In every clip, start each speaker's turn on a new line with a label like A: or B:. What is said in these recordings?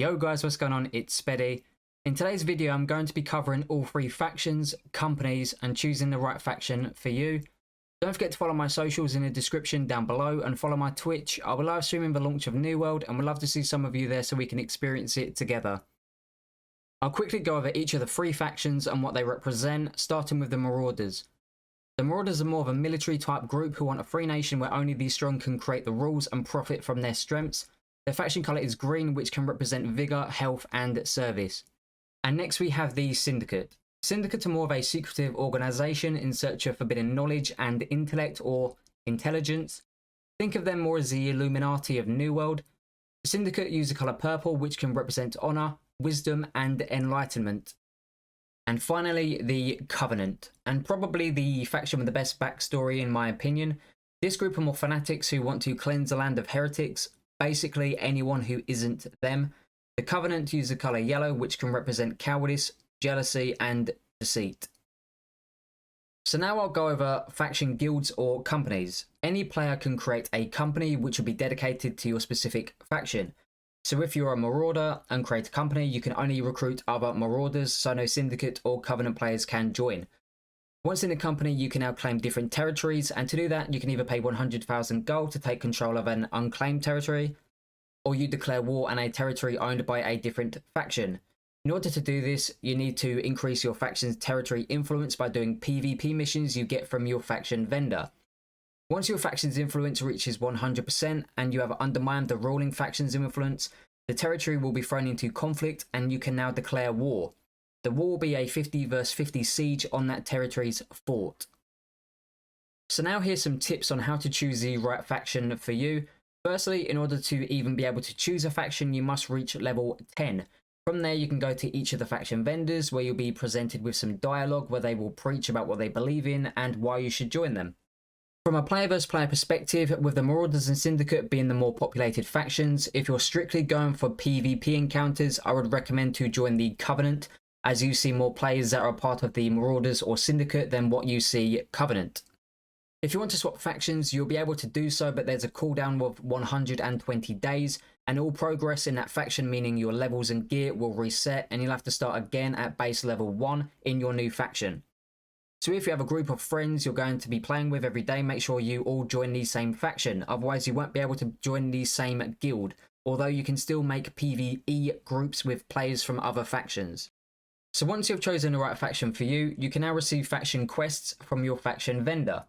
A: Yo guys, what's going on? It's Speddey. In today's video, I'm going to be covering all three factions, companies, and choosing the right faction for you. Don't forget to follow my socials in the description down below and follow my Twitch. I will live streaming the launch of New World and would love to see some of you there so we can experience it together. I'll quickly go over each of the three factions and what they represent, starting with the Marauders. The Marauders are more of a military type group who want a free nation where only the strong can create the rules and profit from their strengths. Their faction colour is green, which can represent vigour, health and service. And next we have the Syndicate. Syndicate are more of a secretive organisation in search of forbidden knowledge and intellect or intelligence. Think of them more as the Illuminati of New World. The Syndicate use the colour purple, which can represent honour, wisdom and enlightenment. And finally, the Covenant, and probably the faction with the best backstory in my opinion. This group are more fanatics who want to cleanse the land of heretics. Basically anyone who isn't them. The Covenant use the colour yellow, which can represent cowardice, jealousy and deceit. So now I'll go over faction guilds or companies. Any player can create a company which will be dedicated to your specific faction. So if you're a Marauder and create a company, you can only recruit other Marauders, so no Syndicate or Covenant players can join. Once in a company, you can now claim different territories, and to do that, you can either pay 100,000 gold to take control of an unclaimed territory, or you declare war on a territory owned by a different faction. In order to do this, you need to increase your faction's territory influence by doing PvP missions you get from your faction vendor. Once your faction's influence reaches 100% and you have undermined the ruling faction's influence, the territory will be thrown into conflict and you can now declare war. The war will be a 50 vs 50 siege on that territory's fort. So now here's some tips on how to choose the right faction for you. Firstly, in order to even be able to choose a faction, you must reach level 10. From there, you can go to each of the faction vendors where you'll be presented with some dialogue where they will preach about what they believe in and why you should join them. From a player versus player perspective, with the Marauders and Syndicate being the more populated factions, if you're strictly going for PvP encounters, I would recommend to join the Covenant, as you see more players that are a part of the Marauders or Syndicate than what you see Covenant. If you want to swap factions, you'll be able to do so, but there's a cooldown of 120 days, and all progress in that faction, meaning your levels and gear, will reset, and you'll have to start again at base level 1 in your new faction. So if you have a group of friends you're going to be playing with every day, make sure you all join the same faction, otherwise you won't be able to join the same guild, although you can still make PvE groups with players from other factions. So once you've chosen the right faction for you, you can now receive faction quests from your faction vendor.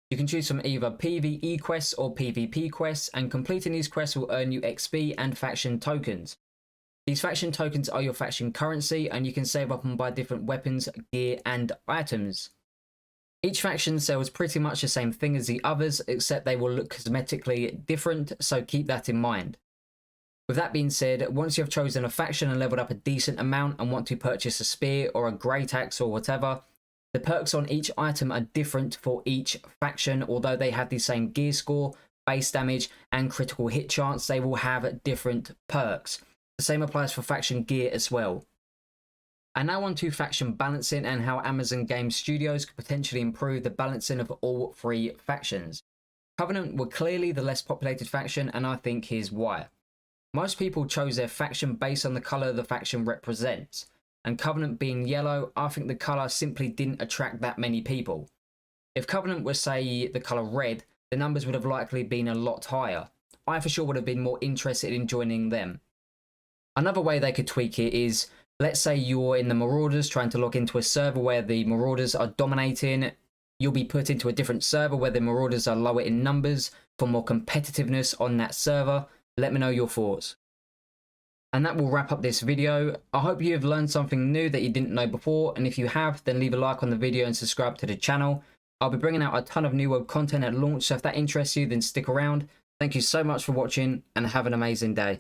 A: You can choose from either PvE quests or PvP quests, and completing these quests will earn you XP and faction tokens. These faction tokens are your faction currency, and you can save up and buy different weapons, gear and items. Each faction sells pretty much the same thing as the others, except they will look cosmetically different, so keep that in mind. With that being said, once you have chosen a faction and leveled up a decent amount and want to purchase a spear or a great axe or whatever, the perks on each item are different for each faction. Although they have the same gear score, base damage and critical hit chance, they will have different perks. The same applies for faction gear as well. And now on to faction balancing and how Amazon Game Studios could potentially improve the balancing of all three factions. Covenant were clearly the less populated faction, and I think here's why. Most people chose their faction based on the colour the faction represents, and Covenant being yellow, I think the colour simply didn't attract that many people. If Covenant was, say, the colour red, the numbers would have likely been a lot higher. I for sure would have been more interested in joining them. Another way they could tweak it is, let's say you're in the Marauders trying to log into a server where the Marauders are dominating, you'll be put into a different server where the Marauders are lower in numbers for more competitiveness on that server. Let me know your thoughts. And that will wrap up this video. I hope you have learned something new that you didn't know before, and if you have, then leave a like on the video and subscribe to the channel. I'll be bringing out a ton of New World content at launch, so if that interests you, then stick around. Thank you so much for watching, and have an amazing day.